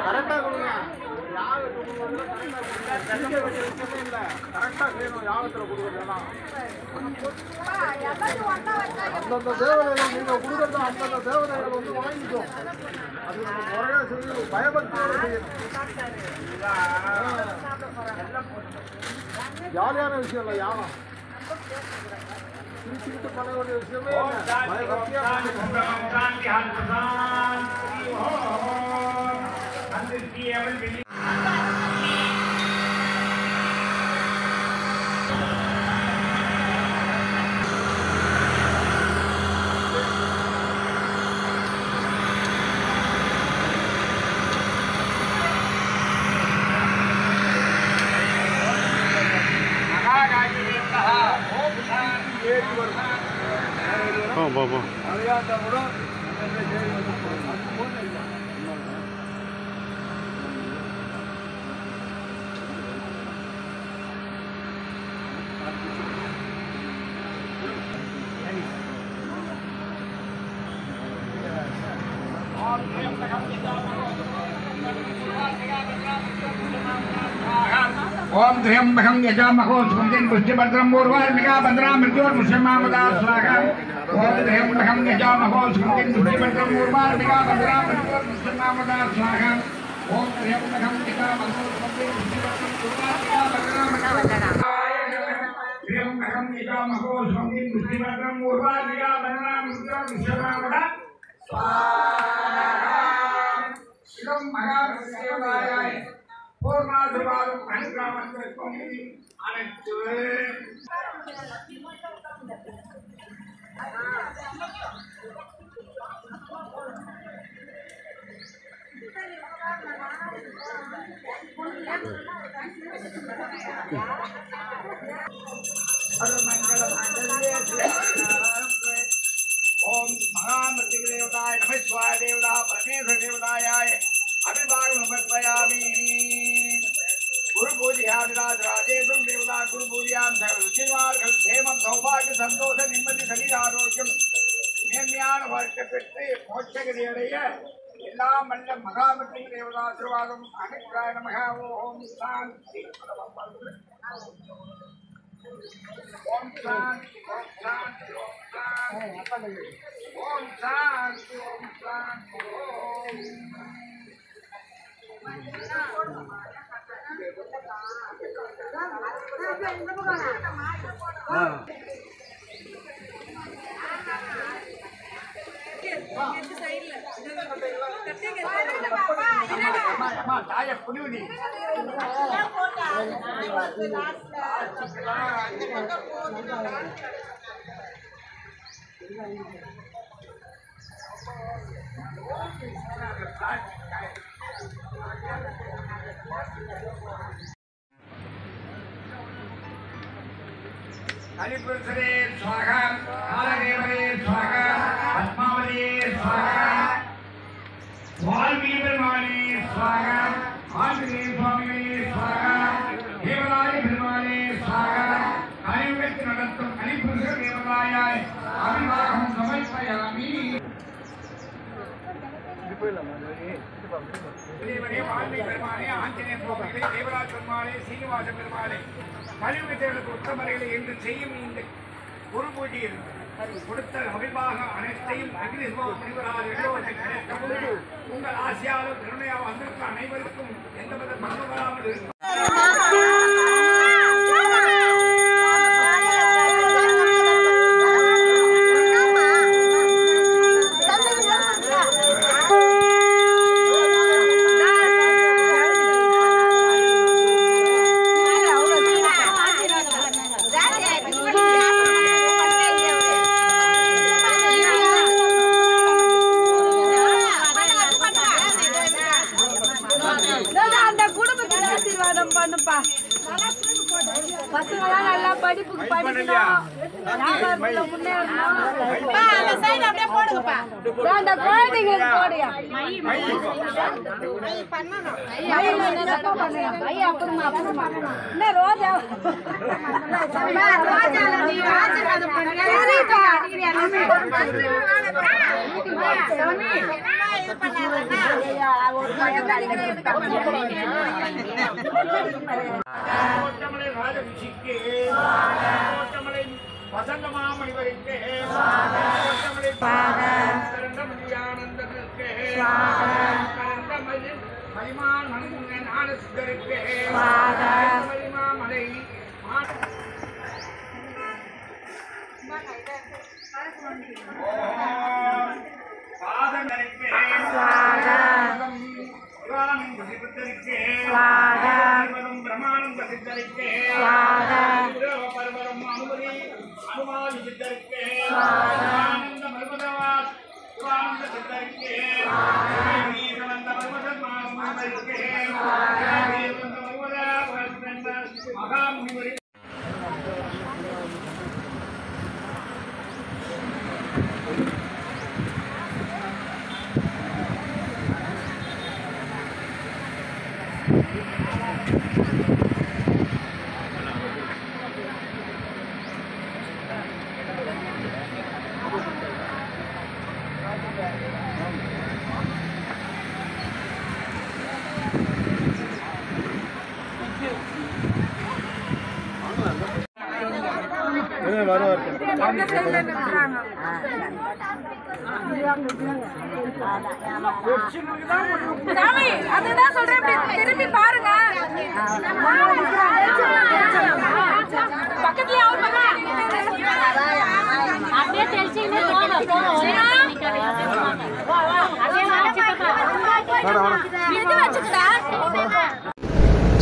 கரெக்டா கொடுங்க. கரெக்டா செய்யணும். யாகத்துல கொடுக்கறதுலாம் அந்தந்த தேவதைகள் நீங்க கொடுக்கறது அந்தந்த தேவதைகள் வந்து வாங்கிக்கும். அது நம்ம முறையா செய்யணும். பயபக்தியோட செய்யணும். ஜாலியான விஷயம் இல்லை யாகம். சிரிச்சுக்கிட்டு பண்ண வேண்டிய விஷயமே பயபக்தியா ओम त्र्यंबकं यजामहे सुगंधिं पुष्टिवर्धनं पूर्वार्मिका भद्रां मृत्योर्मुष्यमामदा स्वाहा ओम त्र्यंबकं यजामहे सुगंधिं पुष्टिवर्धनं पूर्वार्मिका भद्रां मृत्योर्मुष्यमामदा स्वाहा ओम त्र्यंबकं यजामहे सुगंधिं पुष्टिवर्धनं पूर्वार्मिका भद्रां त्र्यंबकं यजामहे सुगंधिं पुष्टिवर्धनं पूर्वार्मिका भद्रां मृत्योर्मुष्यमामदा स्वाहा इदं महादेवाय பூர்ணாதிபாரம் அனுகிரகத்திற்கும் அனைத்து ஓம் மகாமூர்த்தி தேவதாய நமஸ்வாய தேவதா பரமேஸ்வர தேவதாயாய अभिभागं समर्पयामि गुरु पूजयादिराजेन्द्रं देवता गुरु पूजयां सर्वसिद्धिमार्गं क्षेमं सौभाग्य संतोष निम्मति शरीर आरोग्यं மேன்மையான வாழ்க்கை பெற்று மோட்சகதி அடைய எல்லாம் வல்ல மகாமூர்த்தி தேவதா ஆசீர்வாதம் அனுகிரகாய நமः ஓம் சாந்தி ஓம் சாந்தி ஓம் சாந்தி ஓம் சாந்தி ஓம் சாந்தி ஓம் தாய புனிவுனி हरिपुरुषरे स्वाहा कालदेवरे स्वाहा पद्मावते स्वाहा वाल्मीकि பெருமானே स्वाहा आंजनेय स्वामी स्वाहा देवराय பெருமானே स्वाहा கலியுகத்தில் நடத்தும் கலிபுருஷ தேவதாயாய் அபிவாகம் சமர்ப்பயாமி वाल्मीकि பெருமானே ஆஞ்சநேய சுவாமிகளே தேவராய பெருமானே சீனிவாச பெருமானே கலியுகத்திற்கு உத்தமரைகளை என்று செய்யும் இந்த குரு பூஜையில் கொடுத்த அபிமாக அனைத்தையும் அக்னிஸ்வா முனிவரால் கிடைக்கவும் உங்கள் ஆசையாலும் கருணையாக வந்திருக்க அனைவருக்கும் எந்தவித மரணம் வராமல் இருக்கும். நல்லா படிப்புக்கு படிக்கணும் குழந்தைங்களுக்கு போடியா ரோஜா கோட்டமலை ராஜரிஷிக்கு கோட்டமலை வசந்தமாமணிவருக்கு கோட்டமலை கரண்டமணியானந்தனுக்கு கரண்டமணி மணிமான் மணிமுகன் ஆனசித்தருக்கு மணிமாமலை பாதங்களுக்கு பிரமாணம் பிரசித்தருக்கு பரமரம் அனுமதி அனுமாதி சித்தருக்கு ஆனந்த மருமதவார் சிவானந்த சித்தருக்கு மகாமுனிவருக்கு அதுதான் சொல்றேன், திரும்பி பாருங்க. பக்கத்துல அப்படியே தெரிச்சுக்கிட்டே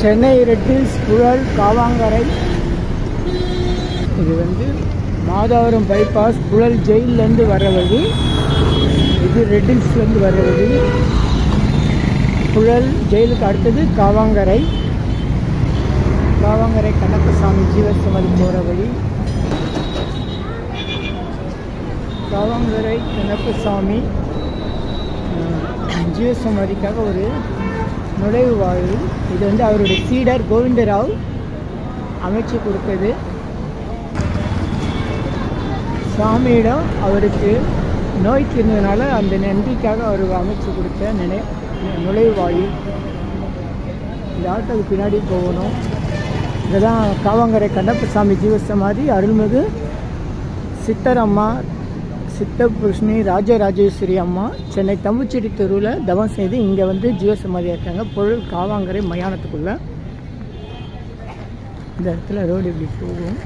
சென்னை ரெட் ஹில்ஸ் புழல் காவாங்கரை. இது வந்து மாதவரம் பைபாஸ் புழல் ஜெயிலேருந்து வர வழி. இது ரெட் ஹில்ஸ்லேருந்து வர வழி. புழல் ஜெயிலுக்கு அடுத்தது காவாங்கரை. காவாங்கரை கண்ணப்பசாமி ஜீவசமாதி போகிற வழி. காவாங்கரை கண்ணப்பசாமி ஜீவசமாதிக்காக ஒரு நுழைவு வாயில். இது வந்து அவருடைய சீடர் கோவிந்தராவ் அமைச்சு கொடுத்தது. சாமியிடம் அவருக்கு நோய் தீர்ந்ததுனால அந்த நன்றிக்காக அவர் அமைச்சு கொடுத்த நுழைவு வாயில். இந்த ஆட்டோக்கு பின்னாடி போகணும். இதுதான் காவாங்கரை கண்ணப்பசாமி ஜீவசமாதி. அருள்மிகு சித்தரம்மா சித்தபுருஷ்ணி ராஜராஜேஸ்வரி அம்மா சென்னை தம்புச்செடி தெருவில் தவம் செய்து இங்கே வந்து ஜீவசமாதியாக இருக்காங்க. பொருள் காவாங்கரை மயானத்துக்குள்ள. இந்த இடத்துல ரோடு இப்படி போகும்.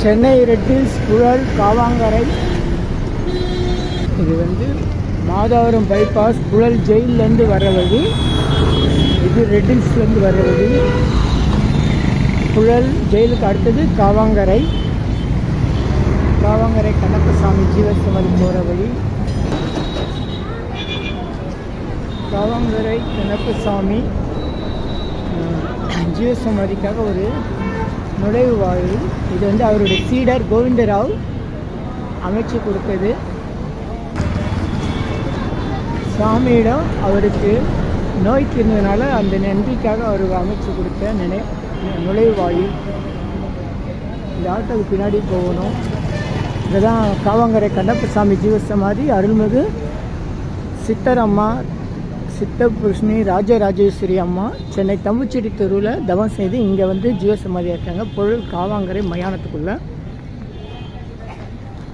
Chennai red hills Puzhal Kavangarai. இது வந்து மாதவரம் பைபாஸ் புழல் ஜெயிலேருந்து வர வழி. இது ரெட் ஹில்ஸ்லேருந்து வர வழி. புழல் ஜெயிலுக்கு அடுத்தது காவாங்கரை. காவாங்கரை கண்ணப்பசாமி ஜீவசமாதி போகிற வழி. காவாங்கரை கண்ணப்பசாமி ஜீவசமாதிக்காக ஒரு நுழைவு வாயில். இது வந்து அவருடைய சீடர் கோவிந்தராவ் அமைச்சு கொடுத்தது. சாமியிடம் அவருக்கு நோய் தீர்ந்ததுனால அந்த நன்றிக்காக அவர் அமைச்சு கொடுத்த நுழைவு வாயில். இந்த ஆட்டோக்கு பின்னாடி போகணும். இதுதான் காவாங்கரை கண்ணப்பசாமி ஜீவசமாதி. அருள்மிகு சித்தரம்மா சித்தபுருஷ்ணி ராஜராஜேஸ்வரி அம்மா சென்னை தம்புச்செடி தெருவில் தவம் செய்து இங்கே வந்து ஜீவசமாதியாக இருக்காங்க. பொருள் காவாங்கரை மயானத்துக்குள்ள.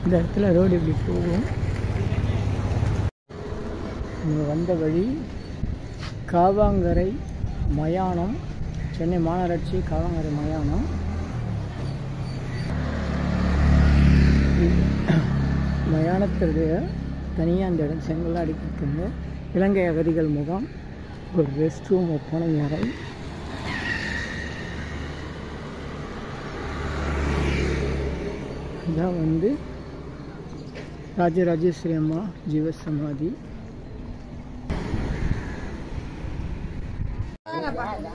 இந்த இடத்துல ரோடு இப்படி போகும். இங்கே வந்த வழி காவாங்கரை மயானம். சென்னை மாநகராட்சி காவாங்கரை மயானம். மயானத்துடைய தனியாக அந்த இடம் செங்கல்லாம் அடிக்கிட்டு இலங்கை அகதிகள் முகாம். ஒரு ரெஸ்ட் ரூம், ஒப்பனை அறை. இதான் வந்து ராஜராஜேஸ்வரி அம்மா ஜீவசமாதி.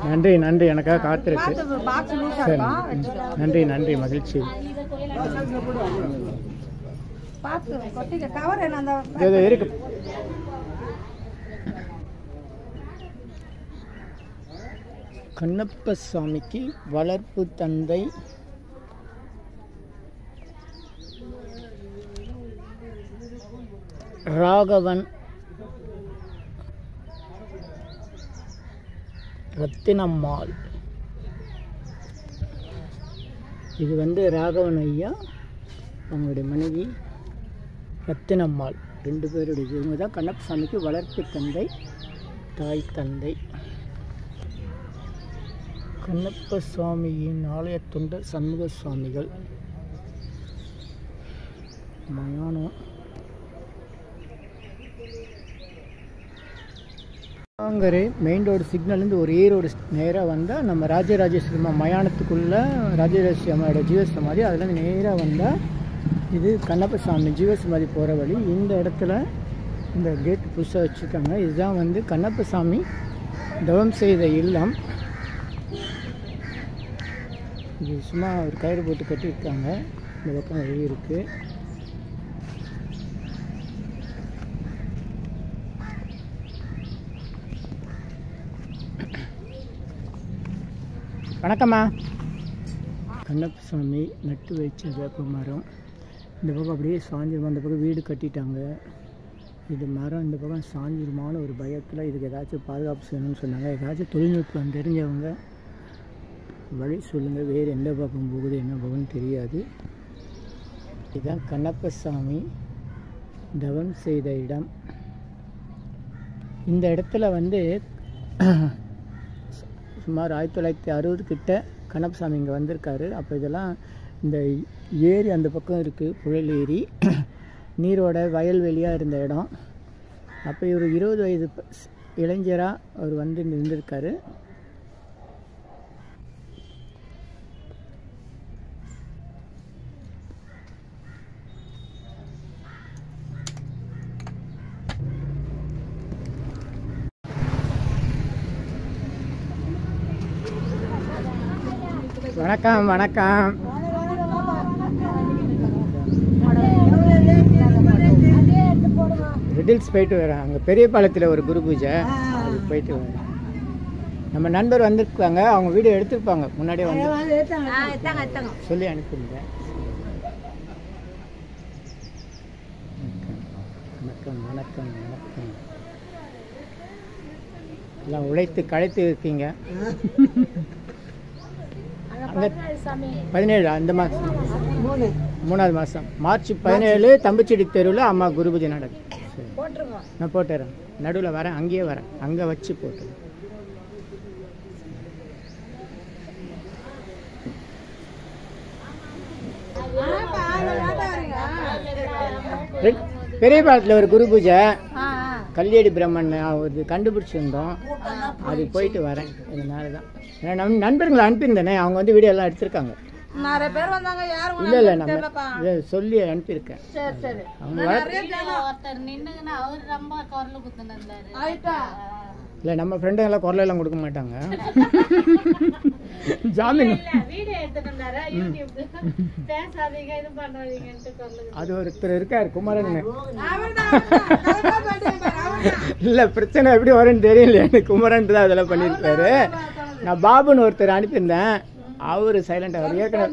நன்றி நன்றி, எனக்காக காத்திருக்கு. சரி, நன்றி நன்றி, மகிழ்ச்சி. இருக்கு. கண்ணப்பசாமிக்கு வளர்ப்பு தந்தை ராகவன் ரத்தினம்மாள். இது வந்து ராகவன் ஐயா, அவங்களுடைய மனைவி ரத்தினம்மாள், 2 பேருடைய. இவங்க தான் கண்ணப்பசாமிக்கு வளர்ப்பு தந்தை, தாய் தந்தை. கண்ணப்பசாமியின் ஆலய தொண்டர் சண்முக சுவாமிகள். மயானம் ஆங்கரே மெயின் ரோடு சிக்னல்லேருந்து ஒரு ரோடு நேராக வந்தால் நம்ம ராஜராஜேஸ்வரி மயானத்துக்குள்ளே ராஜராஜேஸ்வரி அம்மாவோட ஜீவசமாதி. அதுலேருந்து நேராக வந்தால் இது கண்ணப்பசாமி ஜீவசமாதி போகிற வழி. இந்த இடத்துல இந்த கேட் புதுசாக வச்சுருக்காங்க. இதுதான் வந்து கண்ணப்பசாமி தவம் செய்த இல்லம். இது சும்மா ஒரு கயிறு போட்டு கட்டியிருக்காங்க. இந்த பக்கம் வழி இருக்குது. வணக்கம்மா. கண்ணப்பசாமி நட்டு வச்ச வேப்ப மரம். இந்த பக்கம் அப்படியே சாஞ்சிருமா, அந்த பக்கம் வீடு கட்டிட்டாங்க. இது மரம் இந்த பக்கம் சாஞ்சிருமான ஒரு பயத்தில் இதுக்கு ஏதாச்சும் பாதுகாப்பு செய்யணும்னு சொன்னாங்க. ஏதாச்சும் தொழில்நுட்பம் தெரிஞ்சவங்க வழி சொல்லுங்கள். வேறு எந்த பக்கம் போகுது என்ன போகுதுன்னு தெரியாது. இதுதான் கண்ணப்பசாமி தவம் செய்த இடம். இந்த இடத்துல வந்து சுமார் 1960 கிட்ட கண்ணப்பசாமி இங்கே வந்திருக்காரு. அப்போ இதெல்லாம் இந்த ஏரி அந்த பக்கம் இருக்குது, புழல் ஏரி, நீரோட வயல்வெளியாக இருந்த இடம். அப்போ ஒரு 20 வயது இளைஞராக அவர் வந்து இருந்திருக்காரு. வணக்கம் வணக்கம். ரெட்டில்ஸ் போயிட்டு வரேன். அங்கே பெரிய பாலத்தில் ஒரு குரு பூஜை, அதுக்கு போயிட்டு வரேன். நம்ம நண்பர் வந்திருக்காங்க, அவங்க வீடியோ எடுத்துருப்பாங்க, முன்னாடியே வந்து சொல்லி அனுப்பியிருந்தேன். வணக்கம் வணக்கம் வணக்கம். எல்லாம் உழைத்து களைத்து இருக்கீங்க. 17 அந்த மாதம் 3வது மாதம் மார்ச் 17 தம்பிச்செடி தெருவில் அம்மா குரு பூஜை நடக்குது. நான் போட்டுறேன், நடுவில் வரேன், அங்கேயே வரேன், அங்கே வச்சு போட்டுறேன். பெரிய பாலத்தில் ஒரு குரு பூஜை, கல்லியடி பிரம்மன் அது கண்டுபிடிச்சிருந்தோம், அதுக்கு போயிட்டு வரேன். இதனால தான் நண்பர்களை அனுப்பியிருந்தேனே, அவங்க வந்து வீடியோ எல்லாம் எடுத்திருக்காங்க. நிறைய பேர் வந்தாங்க. யாரும் இல்லை இல்லை, நம்ம சொல்லி அனுப்பியிருக்கேன். இல்லை நம்ம ஃப்ரெண்டுங்கெல்லாம் குரலெல்லாம் கொடுக்க மாட்டாங்க. ஜாமீன் அது ஒருத்தர் இருக்கார் குமரன். இல்லை பிரச்சனை எப்படி வரும்னு தெரியல எனக்கு. குமரன் தான் அதெல்லாம் பண்ணியிருக்காரு. நான் பாபுன்னு ஒருத்தர் அனுப்பியிருந்தேன், அவரு சைலண்டா. அவர் ஏற்கனவே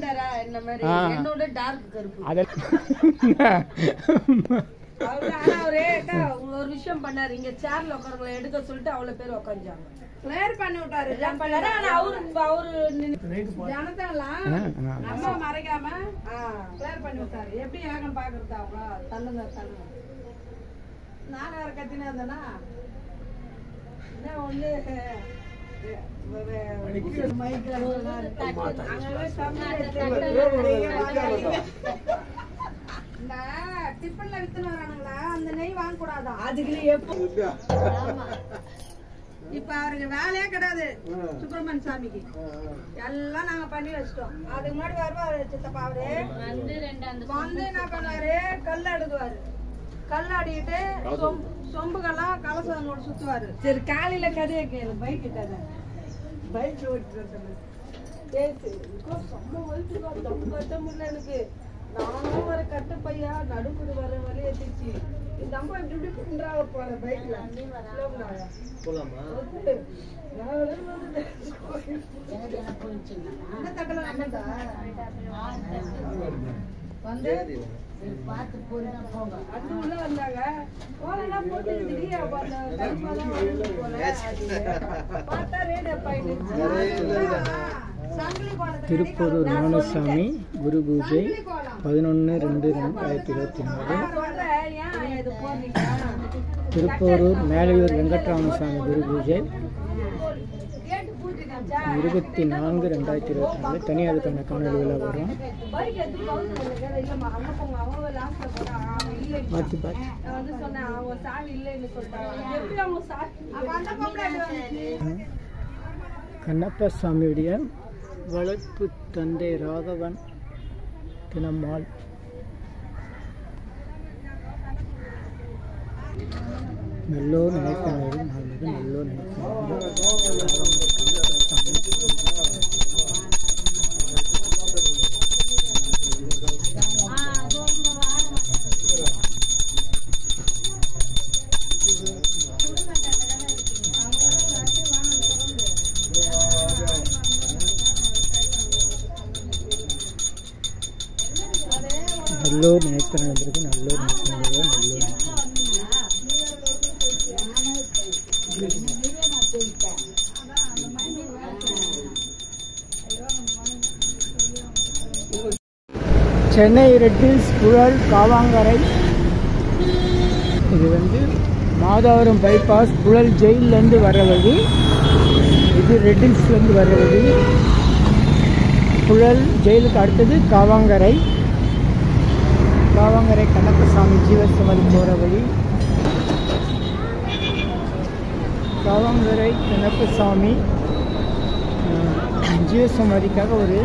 ஒரு விஷயம் பண்ணாரு. இங்க சேர்ல உட்காரவங்களை எடுக்க சொல்லிட்டு அவ்வளவு பேர் உட்காந்துட்டாங்க. கிளியர் பண்ணி விட்டாரு. நம்ம மறைக்காம கிளியர் பண்ணி விட்டாரு. எப்படி ஏகன் பாக்குறது அவங்க தள்ளுங்க தள்ளுங்க. நான் வேற கத்தினா இருந்தேன்னா ஒண்ணு டிஃபன்ல வித்துன்னு வரானுங்களா, அந்த நெய் வாங்க கூடாதான். அதுக்கு இப்ப அவருக்கு வேலையே கிடையாது. சுப்பிரமணிய சாமிக்கு எல்லாம் நாங்க பண்ணி வச்சிட்டோம். அதுக்கு முன்னாடி வருவாரு சித்தப்பா. அவரு வந்து என்ன பண்ணுவாரு, கல் அடுக்குவாரு. கல் அடிக்கிட்டு சொம்புகள்லாம் கலசங்களோட சுத்துவாரு. சரி காலையில கதையை கேளு. பைக் கதை பைக் ஓட்டிட்டு செம்ம வயிற்றுக்கா தப்பு கட்ட முடியல எனக்கு. நானும் வர கட்ட பையா நடுப்புடு வர வழிய ஏற்றிச்சு. இந்த அம்மா இப்படி இப்படி குன்றாக போற பைக்ல வந்து அது உள்ள வந்தாங்க போனா போட்டுக்கிட்டு அப்ப அந்த டைம்லாம் வந்து போல பார்த்தா ரேட் போயிடுச்சு. திருப்பூரூர் மௌனசாமி குரு பூஜை 11/2/2024. திருப்பூரூர் மேலையூர் வெங்கட்ராமசாமி குரு பூஜை 24/2/2024. தனியாக அதுக்கான காணொலிகளாக வரும். பார்த்து பார்த்து கண்ணப்ப சாமியுடைய வளர்ப்பு தந்தை ராகவன் தினமால் நல்லோர் நினைக்கிறார்கள். நல்லது நல்லோர் நினைக்கிறார்கள். நல்லோர் நினைக்கிறார்கள். நல்லோர் நினைக்கிறார்கள். நல்லோர் சென்னை ரெட் ஹில்ஸ் புழல் காவாங்கரை. இது வந்து மாதாவரம் பைபாஸ் புழல் ஜெயிலேருந்து வர வழி. இது ரெட் ஹில்ஸ்லேருந்து வர வழி. புழல் ஜெயிலுக்கு அடுத்தது காவாங்கரை. காவாங்கரை கண்ணப்பசாமி ஜீவசமாதி போகிற வழி. காவாங்கரை கண்ணப்பசாமி ஜீவசமாதிக்காக ஒரு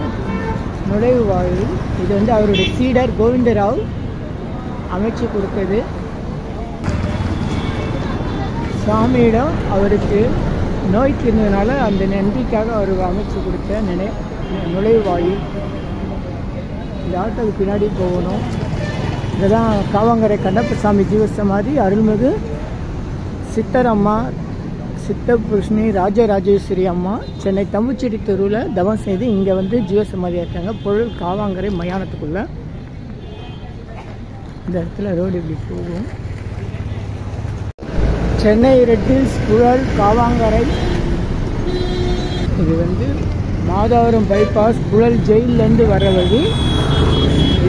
நுழைவு வாயில். இது வந்து அவருடைய சீடர் கோவிந்தராவ் அமைச்சு கொடுத்தது. சாமியிடம் அவருக்கு நோய் தீர்ந்ததுனால அந்த நன்றிக்காக அவர் அமைச்சு கொடுத்த நுழைவு வாயில். இந்த ஆட்டோக்கு பின்னாடி போகணும். இதுதான் காவாங்கரை கண்ணப்பசாமி ஜீவசமாதி. அருள்மிகு சித்தரம்மா சித்தபுருஷினி ராஜராஜேஸ்வரி அம்மா சென்னை தம்புச்செடி தெருவில் தவம் செய்து இங்கே வந்து ஜீவசமாதியாக இருக்காங்க. பொருள் காவாங்கரை மயானத்துக்குள்ள. இந்த இடத்துல ரோடு இப்படி போகும். Chennai red hills Puzhal Kavangarai. இது வந்து மாதாவரம் பைபாஸ் புழல் ஜெயிலேருந்து வர வழி.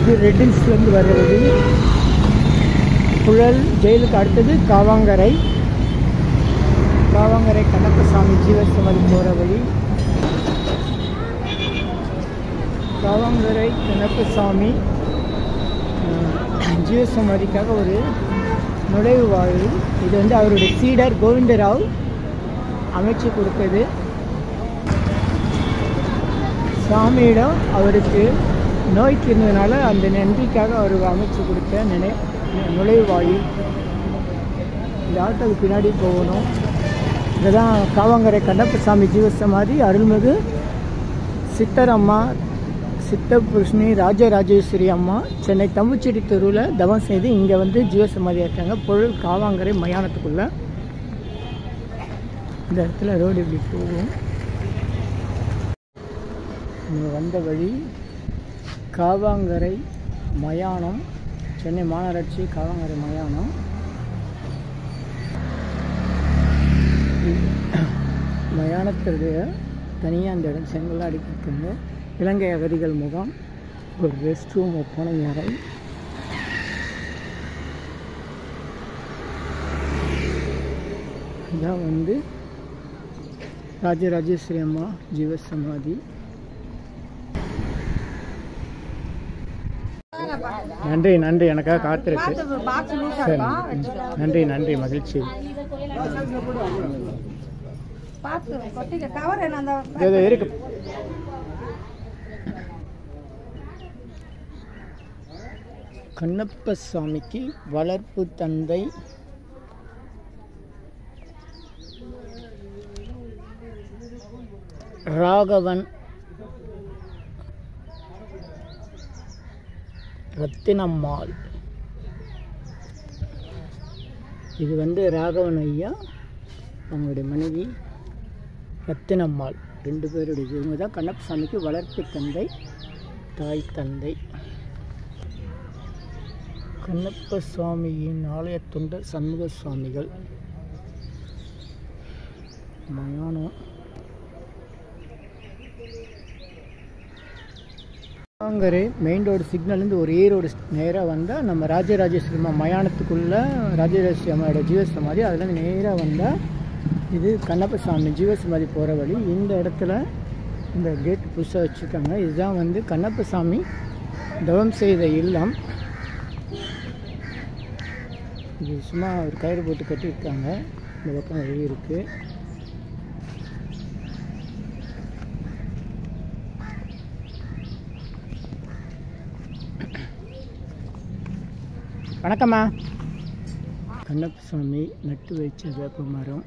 இது ரெட் ஹில்ஸ்லேருந்து வர வழி. புழல் ஜெயிலுக்கு அடுத்தது காவாங்கரை. காவாங்கரை கண்ணப்பசாமி ஜீவசமாதி போகிற வழி. காவாங்கரை கண்ணப்பசாமி ஜீவசமாதிக்காக ஒரு நுழைவு வாயில். இது வந்து அவருடைய சீடர் கோவிந்தராவ் அமைச்சு கொடுத்தது. சாமியிடம் அவருக்கு நோய் தீர்ந்ததுனால அந்த நன்றிக்காக அவர் அமைச்சு கொடுத்த நுழைவு வாயில். இந்த ஆட்டோக்கு பின்னாடி போகணும். இதுதான் காவாங்கரை கண்ணப்பசாமி ஜீவசமாதி. அருள்மிகு சித்தரம்மா சித்தபுருஷினி ராஜராஜேஸ்வரி அம்மா சென்னை தம்புச்செடி தெருவில் தவம் செய்து இங்கே வந்து ஜீவசமாதியாக இருக்காங்க. பொருள் காவாங்கரை மயானத்துக்குள்ள. இந்த இடத்துல ரோடு இப்படி போகும். இங்கே வந்த வழி காவாங்கரை மயானம். சென்னை மாநகராட்சி காவாங்கரை மயானம். மயானத்துடைய தனியாக அந்த இடம் செங்கலாக அடிக்கிட்டு இலங்கை அகதிகள் முகாம். ஒரு ரெஸ்ட் ரூம், ஒப்பனை அறை. இதான் வந்து ராஜராஜேஸ்வரி அம்மா ஜீவசமாதி. நன்றி நன்றி, எனக்காக காத்திருக்கு. சரி, நன்றி நன்றி, மகிழ்ச்சி. இருக்கு. கண்ணப்ப சாமிக்கு வளர்ப்பு தந்தை ராகவன் ரத்தினம்மாள். இது வந்து ராகவன் ஐயா, அவங்களுடைய மனைவி ரத்தினம்மாள், 2 பேருடைய. இவங்க தான் கண்ணப்பசாமிக்கு வளர்ப்பு தந்தை, தாய் தந்தை. கண்ணப்ப சுவாமியின் ஆலய தொண்டர் சண்முக சுவாமிகள் மயானம். ஆங்கரே மெயின் ரோடு சிக்னல்லேருந்து ஒரு ரோடு நேராக வந்தால் நம்ம ராஜராஜேஸ்வரி மயானத்துக்குள்ளே ராஜராஜேஸ்வரி அம்மாவோட ஜீவசமாதி. அதில் நேராக வந்தால் இது கண்ணப்ப சாமி ஜீவசமாதி போகிற வழி. இந்த இடத்துல இந்த கேட் புதுசாக வச்சுருக்காங்க. இதுதான் வந்து கண்ணப்ப சாமி தவம் செய்த இல்லம். இது சும்மா ஒரு கயிறு போட்டு கட்டியிருக்காங்க. இந்த பக்கம் வழி இருக்குது. வணக்கம்மா. கண்ணப்ப சாமி நட்டு வச்ச வேப்ப மரம்.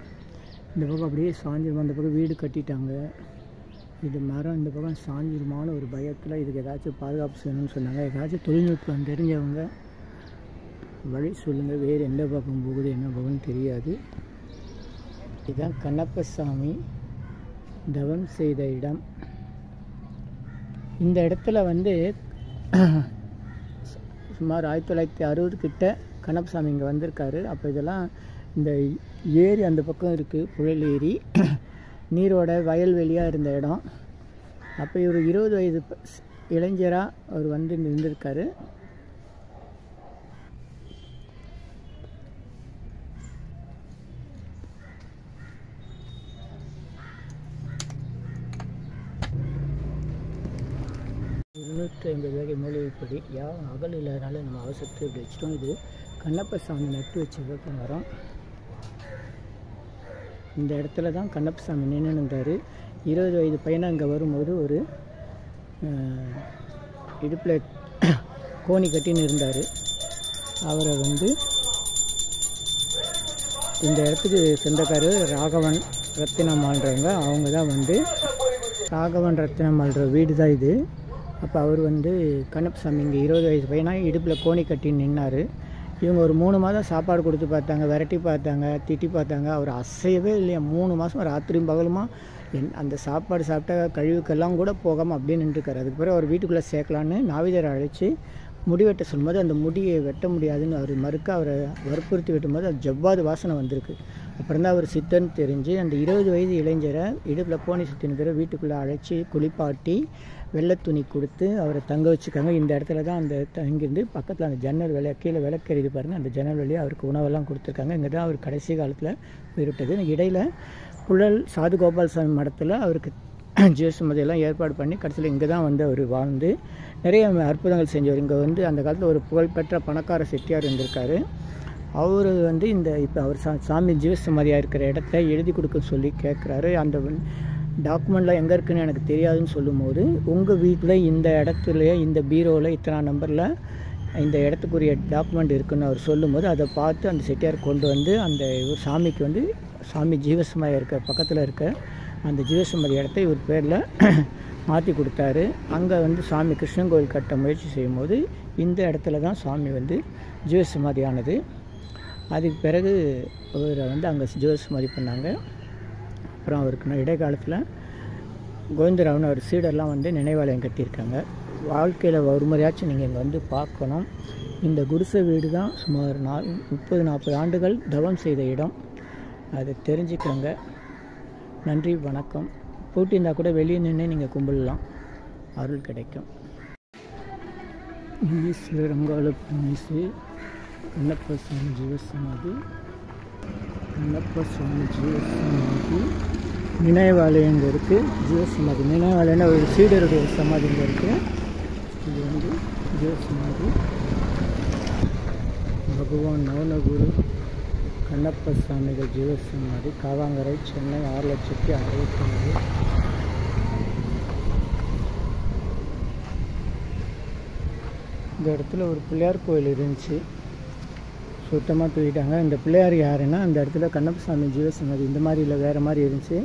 இந்த பக்கம் அப்படியே சாஞ்சிரும். அந்த பக்கம் வீடு கட்டிட்டாங்க. இது மரம் இந்த பக்கம் சாஞ்சிருமான ஒரு பயத்தில் இதுக்கு ஏதாச்சும் பாதுகாப்பு செய்யணும்னு சொன்னாங்க. ஏதாச்சும் தொழில்நுட்பம் தெரிஞ்சவங்க வழி சொல்லுங்கள். வேறு எந்த பக்கம் போகுது என்ன போகுதுன்னு தெரியாது. இதுதான் கண்ணப்ப சாமி தவம் செய்த இடம். இந்த இடத்துல வந்து சுமார் 1960 கிட்ட கண்ணப்ப சாமி இங்கே வந்திருக்காரு. அப்போ இதெல்லாம் இந்த ஏரி அந்த பக்கம் இருக்குது, புழல் ஏரி, நீரோட வயல்வெளியாக இருந்த இடம். அப்போ இவர் 20 வயது இளைஞராக அவர் வந்து இருந்திருக்காரு. மூலிகைப்படி யாரும் அகல் இல்லாதனால நம்ம அவசரத்தை இப்படி வச்சிட்டோம். இது கண்ணப்ப சாமி நட்டு வச்ச வேப்ப மரம். இந்த இடத்துல தான் கண்ணப்ப சாமி நின்று இருந்தார். 20 வயது பையனாக இங்கே வரும்போது ஒரு இடுப்பில் கோணி கட்டின்னு இருந்தார். அவரை வந்து இந்த இடத்துக்கு சொந்தக்காரர் ராகவன் ரத்தினம்மாள்ன்றவங்க. அவங்க தான் வந்து ராகவன் ரத்தினம்மாள்ற வீடு தான் இது. அப்போ அவர் வந்து கண்ணப்ப சாமி இங்கே 20 வயசு பையனாக இடுப்பில் கோணி கட்டி நின்னார். இவங்க ஒரு 3 மாதம் சாப்பாடு கொடுத்து பார்த்தாங்க, விரட்டி பார்த்தாங்க, திட்டி பார்த்தாங்க. அவர் அசையவே இல்லையா. 3 மாதம் ராத்திரியும் பகலுமா அந்த சாப்பாடு சாப்பிட்டா கழிவுக்கெல்லாம் கூட போகாமல் அப்படியே நின்றுருக்காரு. அதுக்கு பிறகு அவர் வீட்டுக்குள்ளே சேர்க்கலான்னு நாவிதரை அழைச்சி முடிவெட்ட சொல்லும்போது அந்த முடியை வெட்ட முடியாதுன்னு அவர் மறுக்க அவரை வற்புறுத்தி வெட்டும்போது அது ஜவ்வாது வாசனை வந்திருக்கு. அப்புறம் தான் அவர் சித்தன்னு தெரிஞ்சு அந்த 20 வயது இளைஞரை இடுப்பில் கோணி சுற்றினுக்கிற வீட்டுக்குள்ளே அழைச்சி குளிப்பாட்டி வெள்ளை துணி கொடுத்து அவரை தங்க வச்சுக்காங்க. இந்த இடத்துல தான் அந்த தங்கிருந்து பக்கத்தில் அந்த ஜன்னல் கீழே விளக்கறிது பாருங்கள். அந்த ஜன்னல் வழியாக அவருக்கு உணவெல்லாம் கொடுத்துருக்காங்க. இங்கே தான் அவர் கடைசி காலத்தில் போய்விட்டது. இடையில் புழல் சாது கோபாலசாமி மடத்தில் அவருக்கு ஜீவசமாதியெல்லாம் ஏற்பாடு பண்ணி கடைசியில் இங்கே தான் வந்து அவர் வாழ்ந்து நிறைய அற்புதங்கள் செஞ்சவர். இங்கே வந்து அந்த காலத்தில் ஒரு புகழ்பெற்ற பணக்கார செட்டியார் இருந்திருக்காரு. அவர் வந்து இந்த இப்போ அவர் சாமி ஜீவசமாதியாக இருக்கிற இடத்த எழுதி கொடுக்க சொல்லி கேட்குறாரு. அந்த டாக்குமெண்ட்லாம் எங்கே இருக்குன்னு எனக்கு தெரியாதுன்னு சொல்லும்போது உங்கள் வீட்டில் இந்த இடத்துலையே இந்த பீரோவில் இத்தனை நம்பரில் இந்த இடத்துக்குரிய டாக்குமெண்ட் இருக்குதுன்னு அவர் சொல்லும்போது அதை பார்த்து அந்த செட்டியார் கொண்டு வந்து அந்த சாமிக்கு வந்து சாமி ஜீவசமாதியாக இருக்க பக்கத்தில் இருக்க அந்த ஜீவசமாதி இடத்த இவர் பேரில் மாற்றி கொடுத்தாரு. அங்கே வந்து சாமி கிருஷ்ணன் கோயில் கட்ட முயற்சி செய்யும்போது இந்த இடத்துல தான் சாமி வந்து ஜீவசமாதியானது. அதுக்கு பிறகு அவரை வந்து அங்கே ஜீவசமாதி பண்ணாங்க. அப்புறம் அவருக்கு இடைக்காலத்தில் கோவிந்தராவ்னு அவர் சீடர்லாம் வந்து நினைவாலயம் கட்டியிருக்காங்க. வாழ்க்கையில் ஒரு முறையாச்சும் நீங்கள் இங்கே வந்து பார்க்கணும். இந்த குடிசை வீடு தான் சுமார் 30-40 ஆண்டுகள் தவம் செய்த இடம். அதை தெரிஞ்சுக்கோங்க. நன்றி, வணக்கம். போட்டி இருந்தால் கூட வெளியே நின்று நீங்கள் கும்பிடலாம், அருள் கிடைக்கும். ஸ்ரீரங்கால புனிசு கண்ணப்ப சுவாமி ஜீவசமாதி. கண்ணப்ப சுவாமி ஜீவசமாதி நினைவாலயம் இங்கே இருக்குது. ஜீவசமாதி நினைவாலயம்னா ஒரு சீடருடைய சமாதி இங்கே இருக்குது. இது வந்து ஜீவசமாதி. பகவான் நவனகுரு கண்ணப்ப சுவாமிகள் ஜீவசமாதி காவாங்கரை, சென்னை 6,60,000. இந்த இடத்துல ஒரு பிள்ளையார் கோயில் இருந்துச்சு, சுத்தமாக தூக்கிட்டாங்க. இந்த பிள்ளையார் யாருன்னா அந்த இடத்துல கண்ணப்ப சாமி ஜீவசமாதி இந்த மாதிரி இல்லை, வேறு மாதிரி இருந்துச்சு.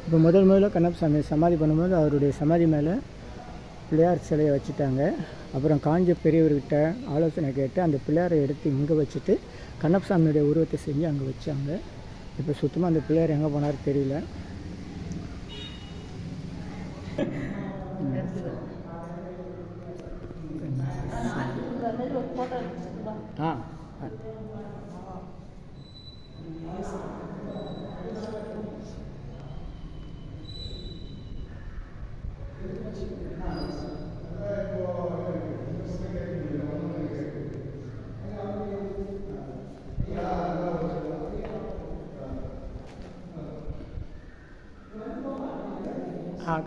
இப்போ முதல்ல கண்ணப்ப சாமி சமாதி பண்ணும்போது அவருடைய சமாதி மேலே பிள்ளையார் சிலையை வச்சுட்டாங்க. அப்புறம் காஞ்ச பெரியவர்கிட்ட ஆலோசனை கேட்டு அந்த பிள்ளையாரை எடுத்து இங்கே வச்சுட்டு கண்ணப்ப சாமியுடைய உருவத்தை செஞ்சு அங்கே வச்சாங்க. இப்போ சுத்தமாக அந்த பிள்ளையார் எங்கே போனார் தெரியல. ஆ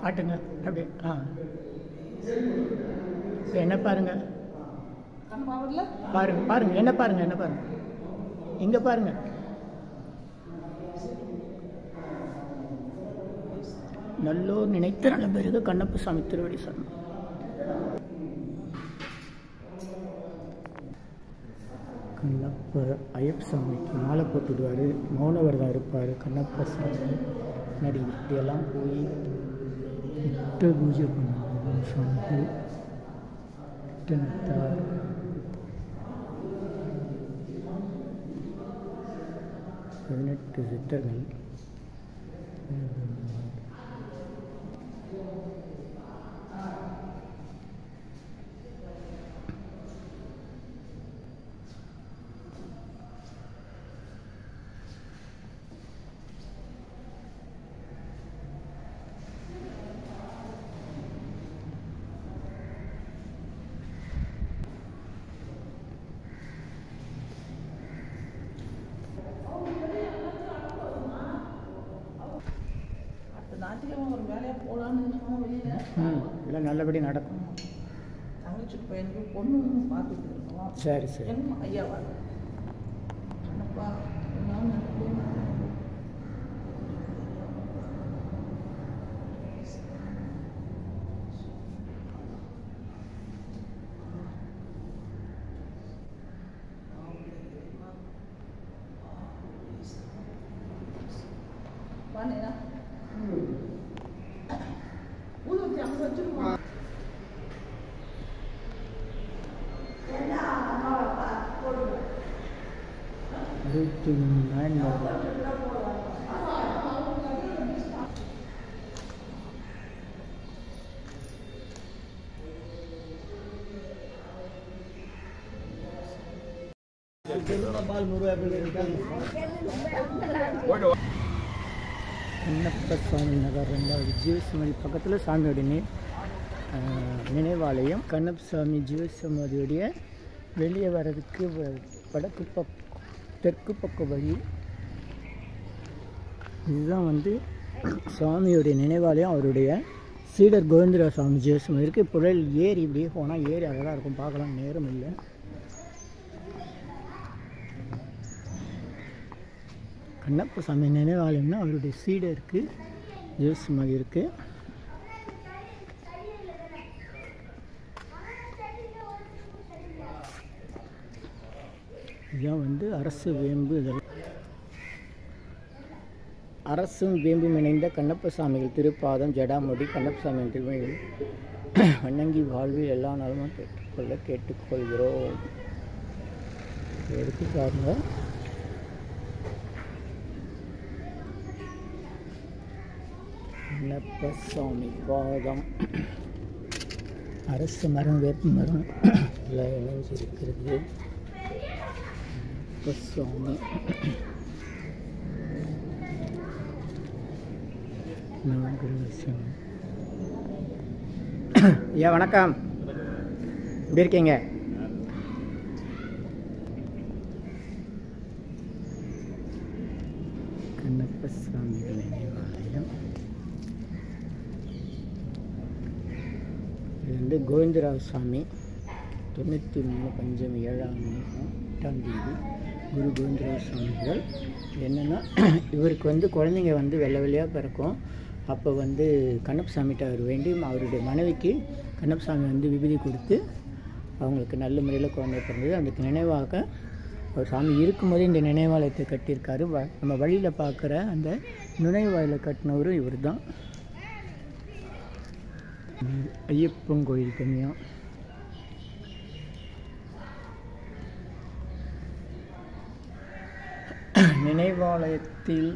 காட்டுங்க அப்படியே. இப்போ என்ன பாருங்க பாருங்க என்ன பாருங்க இங்கே பாருங்க. நல்லோர் நினைத்த நல்ல பிறகு கண்ணப்ப சாமி திருவடி சரணம். கண்ணப்ப ஐயப்ப சாமிக்கு மாலை போட்டுடுவார், மௌனவர்தான் இருப்பார். கண்ணப்ப சாமி நடி இப்படியெல்லாம் போய் இட்ட பூஜை பண்ணுவாங்க. சாமி இட்டத்தார் 18 சித்தர்கள். ஒரு வேலையாக போகலான்னு எல்லாம் நல்லபடி நடக்கும். தங்கச்சி பையனுக்கு பொண்ணு பார்த்துட்டு இருக்கோம். சரி சரி. ஐயாவா என்னப்பா வானேனா ஊதுவத்தி அங்கே வச்சுருக்கோம். கண்ணப்ப சுவாமி நகர் 2வது ஜீவசமாதி பக்கத்தில் சாமியோடைய நினைவாலயம். கண்ணப்ப சுவாமி ஜீவசமாதியுடைய வெளியே வர்றதுக்கு தெற்கு பக்க வழி. இதுதான் வந்து சுவாமியுடைய நினைவாலயம். அவருடைய சீடர் கோவிந்தராஜ சுவாமி ஜீவசமாதி இருக்குது. புழல் ஏரி இப்படியே போனால் ஏரி அழகாக இருக்கும், பார்க்கலாம். நேரம் இல்லை. கண்ணப்ப சாமி நினைவாலயம்னா அவருடைய சீடருக்கு ஜீவசமாதி இருக்குது. இதுதான் வந்து அரசு வேம்பு. இதெல்லாம் அரசும் வேம்பும் இணைந்த கண்ணப்ப சாமிகள் திருப்பாதம் ஜடாமுடி கண்ணப்ப சாமியின் திருமணிகள் வணங்கி வாழ்வில் எல்லா நாளும் கேட்டுக்கொள்கிறோம். எடுத்து பாருங்க. கண்ணப்ப சாமி பாதம், அரசு மரம், வேப்ப மரம் எல்லாம் இணைஞ்சிருக்கிறது. சுவாமி ஐயா வணக்கம், எப்படி இருக்கீங்க? கண்ணப்ப சாமி நினைவாலயம். இது வந்து கோவிந்தராவ சாமி 93 பஞ்சமி 7ஆம் மாதம் 8ஆம் தேதி குரு கோவிந்தராவ சுவாமிகள். என்னென்னா இவருக்கு வந்து குழந்தைங்க வந்து வெள்ளை வெள்ளையாக பிறக்கும். அப்போ வந்து கண்ணப்ப சாமிகிட்ட அவர் வேண்டி அவருடைய மனைவிக்கு கண்ணப்ப சாமி வந்து விபூதி கொடுத்து அவங்களுக்கு நல்ல முறையில் குழந்தை பிறந்தது. அதுக்கு நினைவாக அவர் சாமி இருக்கும்போது இந்த நினைவாலயத்தை கட்டியிருக்காரு. நம்ம வழியில் பார்க்குற அந்த நுழைவாயில் கட்டினவரும் இவர் தான். ஐயப்பன் கோயில் தனியாக நினைவாலயத்தில்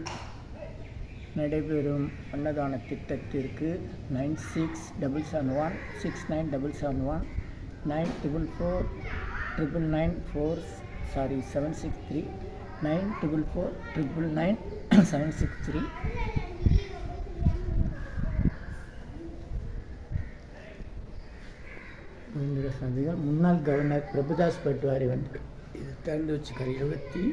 நடைபெறும் அன்னதான திட்டத்திற்கு 9677169771 9449994 சாரி 763 944 999 763. கோவிந்தராஜ சுவாமிகள் முன்னாள் கவர்னர் பிரபுதாஸ் பட்வாரி வந்து இது திறந்து வச்சுக்கார் 28.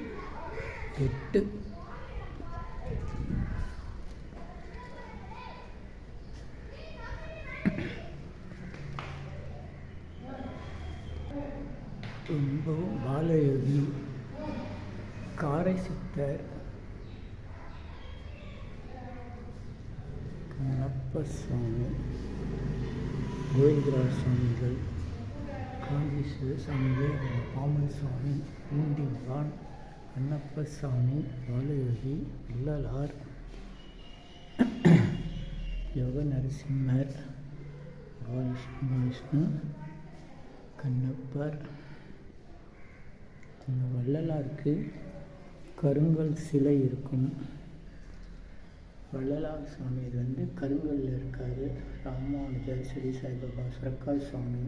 ரொம்பவும் பாலயோகி காரை சித்தர் கண்ணப்ப சுவாமி கோவிந்தராஜ சுவாமிகள் காஞ்சி சிவசாமிகள் பாமன் சுவாமி பூண்டிவான் கண்ணப்ப சுவாமி பாலயோகி வள்ளலார் யோக நரசிம்மர் விஷ்ணு கண்ணப்பர். இந்த வள்ளலாருக்கு கருங்கல் சிலை இருக்கும். வள்ளலார் சுவாமி இது வந்து கருங்கல்ல இருக்காரு. ராமானுஜர், ஸ்ரீ சாய்பாபா, பிரகாஷ் சுவாமி.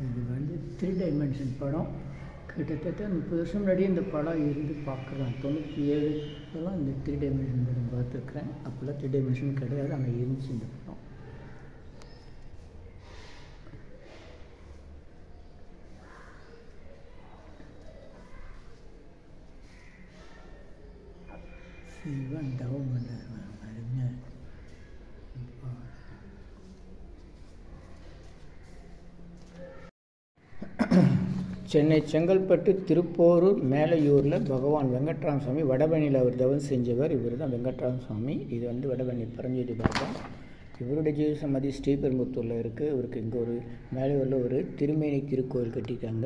இது வந்து 3 டைமென்ஷன் படம். கிட்டத்தட்ட 30 வருஷம் முன்னாடியே இந்த படம் இருந்து பார்க்குறேன். 97 இந்த 3 டைமென்ஷன் படம் பார்த்துருக்குறேன். அப்போல்லாம் 3 டைமென்ஷன் கிடையாது, ஆனால் இருந்துச்சு இந்த படம். சிவன் தவம் பண்ணார். சென்னை செங்கல்பட்டு திருப்போரூர் மேலையூரில் பகவான் வெங்கட்ராம சுவாமி வடபழனியில் அவர் தவம் செஞ்சவர். இவர் தான் வெங்கட்ராம சுவாமி. இது வந்து வடபழனி பரஞ்சோதி பாபா. இவருடைய ஜீவ சமாதி ஸ்ரீபெரும்புத்தூரில் இருக்குது. இவருக்கு இங்கே ஒரு மேலையூரில் ஒரு திருமேனி திருக்கோயில் கட்டியிருக்காங்க.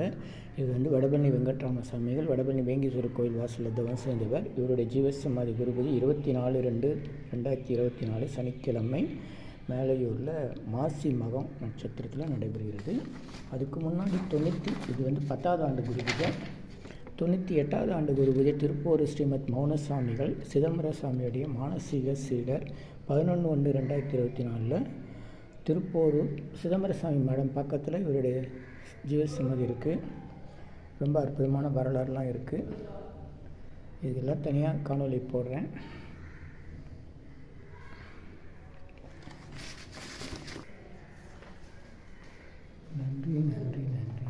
இது வந்து வடபழனி வெங்கட்ராம சுவாமிகள் வடபழனி வேங்கீஸ்வரர் கோயில் வாசலில் தவம் செஞ்சவர். இவருடைய ஜீவ சமாதி குருபதி 24/2/2024 சனிக்கிழமை மேலையூரில் மாசி மகம் நட்சத்திரத்தில் நடைபெறுகிறது. அதுக்கு முன்னாடி இது வந்து 10வது ஆண்டு குரு பூஜை. 98வது ஆண்டு குரு பூஜை திருப்பூர் ஸ்ரீமத் மௌனசாமிகள் சிதம்பர சாமியுடைய மானசீக சீடர் 11/1/2024 திருப்போரூர் சிதம்பரசாமி மடம் பக்கத்தில் இவருடைய ஜீவசமாதி இருக்குது. ரொம்ப அற்புதமான வரலாறுலாம் இருக்குது. இதெல்லாம் தனியாக காணொளி போடுறேன். நன்றி நன்றி நன்றி.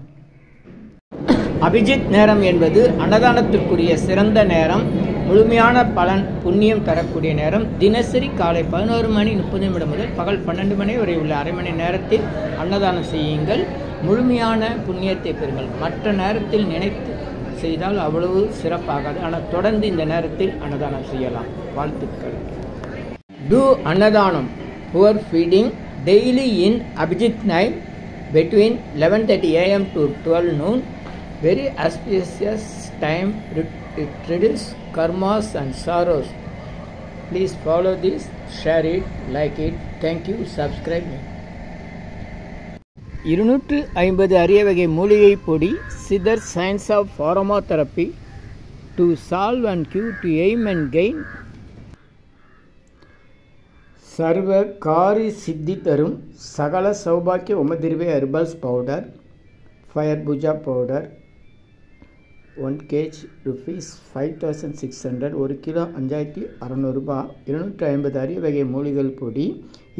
அபிஜித் நேரம் என்பது அன்னதானத்திற்குரிய சிறந்த நேரம், முழுமையான பலன் புண்ணியம் தரக்கூடிய நேரம். தினசரி காலை 11:30 முதல் பகல் 12 மணி வரை உள்ள அரை மணி நேரத்தில் அன்னதானம் செய்யுங்கள். முழுமையான புண்ணியத்தை பெறுங்கள். மற்ற நேரத்தில் நினைத்து செய்தால் அவ்வளவு சிறப்பாகாது. ஆனால் தொடர்ந்து இந்த நேரத்தில் அன்னதானம் செய்யலாம். வாழ்த்துக்கள். Do அன்னதானம் poor feeding daily in Abhijit night between 11:30 AM to 12 noon. Very auspicious time. It reduces karmas and sorrows. Please follow this, share it, like it. Thank you. Subscribe me. 250 அரிய வகை மூலிகை பொடி. Siddhar Science of Aromatherapy to solve and cure, to aim and gain. சர்வ காரி சித்தி தரும் சகல சௌபாக்கிய உமதிர்வே herbals powder. Fire puja powder 1 kg rupees 5600. 1 kilo 5600 ரூபாய். 250 அரிய வகை மூலிகை பொடி.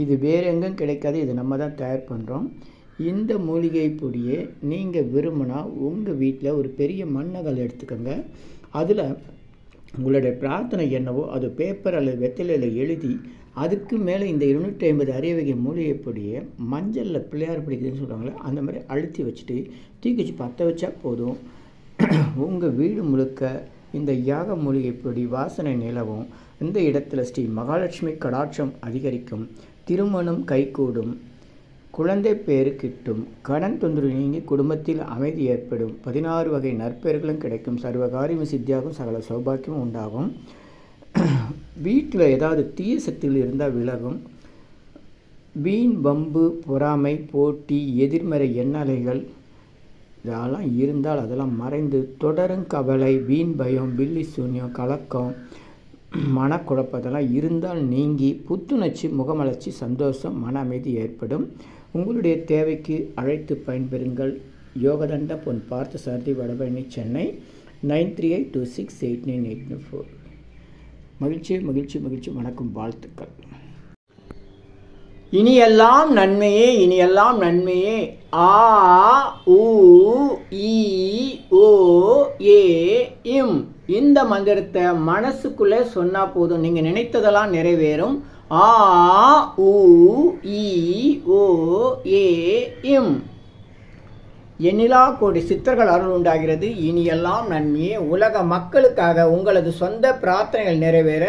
இது வேறு எங்கும் கிடைக்காது. இது நம்ம தான் தயார் பண்ணுறோம். இந்த மூலிகை பொடியை நீங்கள் விரும்பினா உங்கள் வீட்டில் ஒரு பெரிய மண்ணகல் எடுத்துக்கோங்க. அதில் உங்களுடைய பிரார்த்தனை என்னவோ அது பேப்பர் அல்லது வெற்றிலையில் எழுதி அதுக்கு மேலே இந்த 250 அரிய வகை மூலிகை பொடியை மஞ்சளில் பிள்ளையார் பிடிக்குதுன்னு சொல்கிறாங்களே அந்த மாதிரி அழுத்தி வச்சுட்டு தூக்கி வச்சு பற்ற வச்சா போதும். உங்கள் வீடு முழுக்க இந்த யாக மூலிகை பொடி வாசனை நிலவும். இந்த இடத்துல ஸ்ரீ மகாலட்சுமி கடாட்சம் அதிகரிக்கும். திருமணம் கைகூடும். குழந்தை பேரு கிட்டும். கடன் தொந்தரவு நீங்கி குடும்பத்தில் அமைதி ஏற்படும். 16 வகை நற்பெயர்களும் கிடைக்கும். சர்வகாரியம் சித்தியாகும். சகல சௌபாக்கியமும் உண்டாகும். வீட்டில் ஏதாவது தீய சக்திகள் இருந்தால் விலகும். வீண் வம்பு பொறாமை போட்டி எதிர்மறை எண்ணலைகள் இதெல்லாம் இருந்தால் அதெல்லாம் மறைந்து தொடரும் கவலை, வீண் பயம், பில்லி சூன்யம், கலக்கம், மனக்குழப்பம் இதெல்லாம் இருந்தால் நீங்கி புத்துணர்ச்சி, முகமலர்ச்சி, சந்தோஷம், மன அமைதி ஏற்படும். உங்களுடைய தேவைக்கு அழைத்து பயன்பெறுங்கள். யோகதண்ட பொன் பார்த்த சாரதி, வடபழனி, சென்னை 9382689894. மகிழ்ச்சி மகிழ்ச்சி மகிழ்ச்சி. வணக்கம், வாழ்த்துக்கள். இனியெல்லாம் நன்மையே, இனியெல்லாம் நன்மையே. ஆ உ ஈ ஓ ஏ இம் இந்த மந்திரத்தை மனசுக்குள்ளே சொன்னா போதும், நீங்க நினைத்ததெல்லாம் நிறைவேறும். ஆ உ ஈ ஓ ஏ இம். எண்ணிலா கோடி சித்தர்கள் அருள் உண்டாகிறது. இனியெல்லாம் நன்மையே. உலக மக்களுக்காக உங்களது சொந்த பிரார்த்தனைகள் நிறைவேற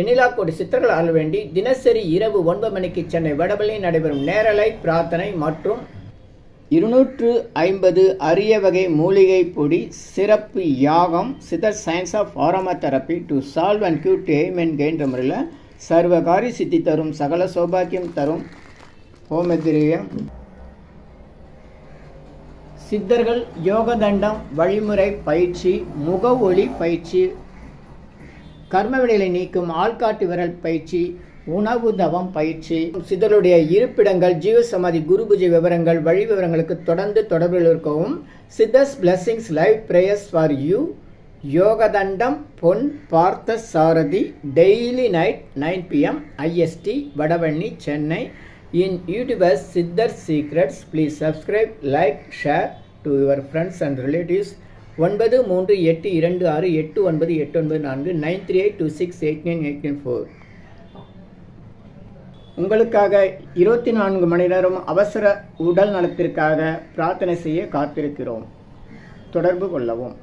எண்ணிலா கோடி சித்தர்கள் அருள் வேண்டி தினசரி இரவு 9 மணிக்கு சென்னை வடபழனியில் நடைபெறும் நேரலை பிரார்த்தனை மற்றும் 250 அரிய வகை மூலிகை பொடி சிறப்பு யாகம் சித்தர் science of aromatherapy to solve and cure to aim and gain என்ற முறையில் சர்வகாரி சித்தி தரும், சகல சௌபாக்கியம் தரும் ஹோமதிரியம் சித்தர்கள் யோகதண்டம் வழிமுறை பயிற்சி, முக ஒளி பயிற்சி, கர்மவினைகளை நீக்கும் ஆள்காட்டு விரல் பயிற்சி, உணவு தவம் பயிற்சி, சித்தருடைய இருப்பிடங்கள், ஜீவசமாதி, குரு பூஜை விவரங்கள், வழி விவரங்களுக்கு தொடர்ந்து தொடர்பில் இருக்கவும். Siddhars blessings live prayers for you. யோகதண்டம் Pon Partha Sarathi daily night 9 PM IST Vadapalani, Chennai. In YouTube's Siddhar Secrets, please subscribe, like, share to your friends and relatives. 9382689894 9382689894. உங்களுக்காக 24 மணி நேரம் அவசர உடல் நலத்திற்காக பிரார்த்தனை செய்ய காத்திருக்கிறோம். தொடர்பு கொள்ளவும்.